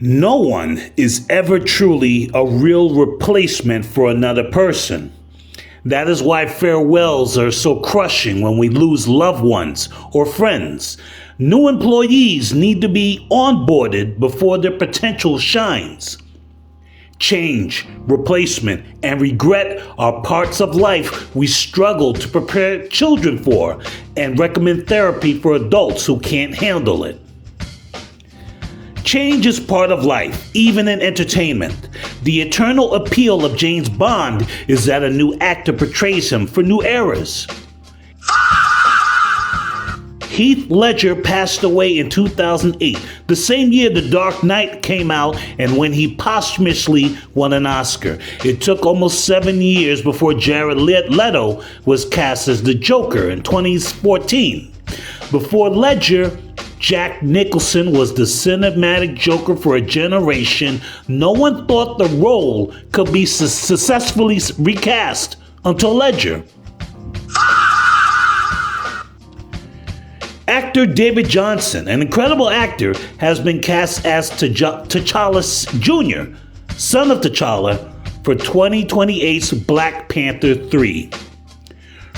No one is ever truly a real replacement for another person. That is why farewells are so crushing when we lose loved ones or friends. New employees need to be onboarded before their potential shines. Change, replacement, and regret are parts of life we struggle to prepare children for and recommend therapy for adults who can't handle it. Change is part of life, even in entertainment. The eternal appeal of James Bond is that a new actor portrays him for new eras. Heath Ledger passed away in 2008, the same year The Dark Knight came out and when he posthumously won an Oscar. It took almost 7 years before Jared Leto was cast as the Joker in 2014. Before Ledger, Jack Nicholson was the cinematic Joker for a generation. No one thought the role could be successfully recast until Ledger. Actor David Johnson, an incredible actor, has been cast as T'Challa Jr., son of T'Challa, for 2028's Black Panther 3.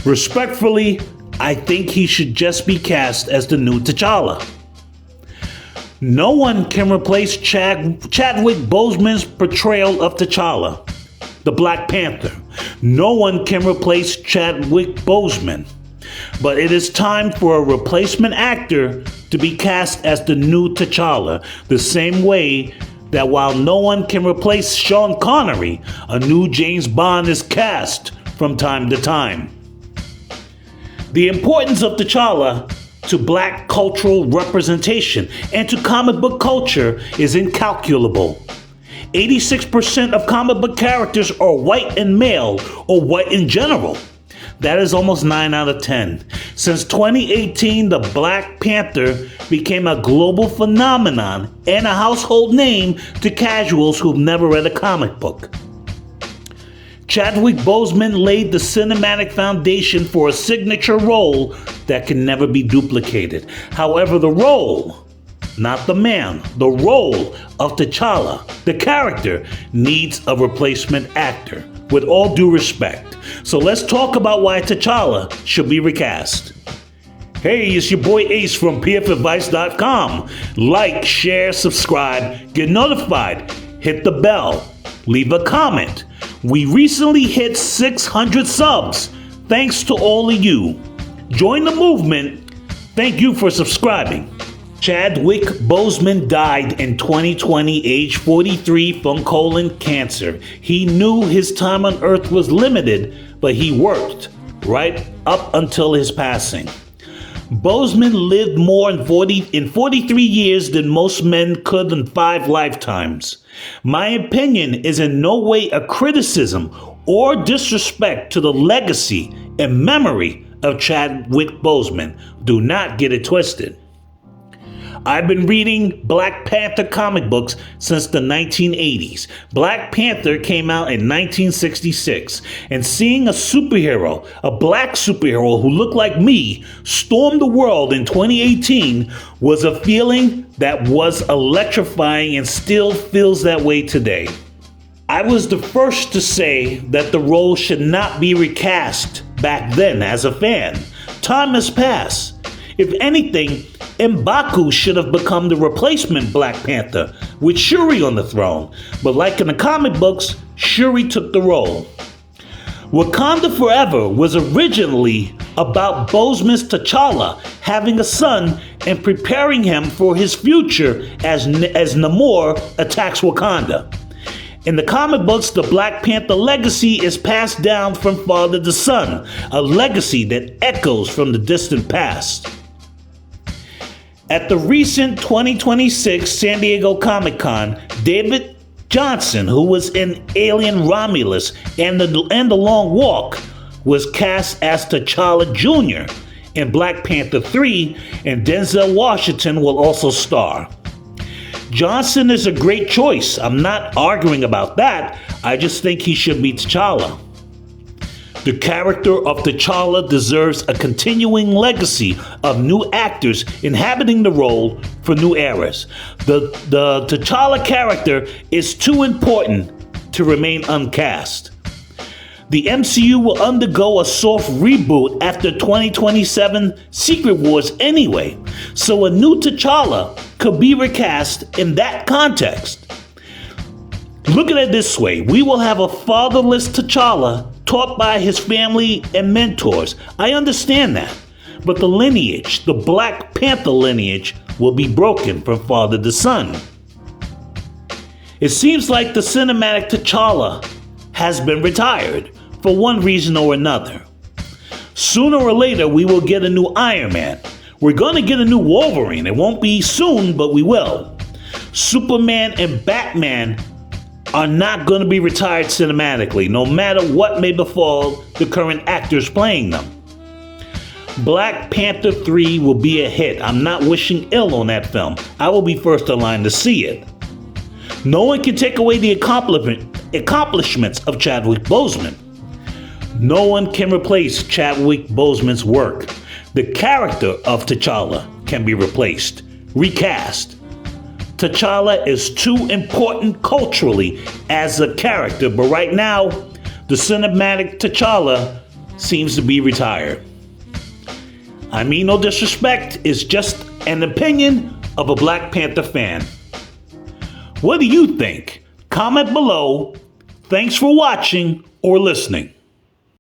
Respectfully, I think he should just be cast as the new T'Challa. No one can replace Chadwick Boseman's portrayal of T'Challa, the Black Panther. No one can replace Chadwick Boseman. But it is time for a replacement actor to be cast as the new T'Challa, the same way that while no one can replace Sean Connery, a new James Bond is cast from time to time. The importance of T'Challa to black cultural representation and to comic book culture is incalculable. 86% of comic book characters are white and male, or white in general. That is almost 9 out of 10. Since 2018, the Black Panther became a global phenomenon and a household name to casuals who've never read a comic book. Chadwick Boseman laid the cinematic foundation for a signature role that can never be duplicated. However, the role, not the man, the role of T'Challa, the character, needs a replacement actor, with all due respect. So let's talk about why T'Challa should be recast. Hey, it's your boy Ace from pfadvice.com. Like, share, subscribe, get notified, hit the bell, leave a comment. We recently hit 600 subs. Thanks to all of you. Join the movement. Thank you for subscribing. Chadwick Boseman died in 2020, age 43, from colon cancer. He knew his time on Earth was limited, but he worked right up until his passing. Boseman lived more in 43 years than most men could in 5 lifetimes. My opinion is in no way a criticism or disrespect to the legacy and memory of Chadwick Boseman. Do not get it twisted. I've been reading Black Panther comic books since the 1980s. Black Panther came out in 1966, and seeing a superhero, a black superhero who looked like me, storm the world in 2018 was a feeling that was electrifying and still feels that way today. I was the first to say that the role should not be recast back then as a fan. Time has passed. If anything, M'Baku should have become the replacement Black Panther, with Shuri on the throne. But like in the comic books, Shuri took the role. Wakanda Forever was originally about Boseman's T'Challa having a son and preparing him for his future as Namor attacks Wakanda. In the comic books, the Black Panther legacy is passed down from father to son, a legacy that echoes from the distant past. At the recent 2026 San Diego Comic-Con, David Johnson, who was in Alien Romulus and the Long Walk, was cast as T'Challa Jr. in Black Panther 3, and Denzel Washington will also star. Johnson is a great choice. I'm not arguing about that. I just think he should be T'Challa. The character of T'Challa deserves a continuing legacy of new actors inhabiting the role for new eras. The T'Challa character is too important to remain uncast. The MCU will undergo a soft reboot after 2027 Secret Wars anyway, so a new T'Challa could be recast in that context. Look at it this way, we will have a fatherless T'Challa taught by his family and mentors. I understand that, but the lineage, the Black Panther lineage, will be broken from father to son. It seems like the cinematic T'Challa has been retired for one reason or another. Sooner or later, we will get a new Iron Man. We're going to get a new Wolverine. It won't be soon, but we will. Superman and Batman are not going to be retired cinematically, no matter what may befall the current actors playing them. Black Panther 3 will be a hit. I'm not wishing ill on that film. I will be first in line to see it. No one can take away the accomplishments of Chadwick Boseman. No one can replace Chadwick Boseman's work. The character of T'Challa can be replaced, recast. T'Challa is too important culturally as a character, but right now, the cinematic T'Challa seems to be retired. I mean no disrespect, it's just an opinion of a Black Panther fan. What do you think? Comment below. Thanks for watching or listening.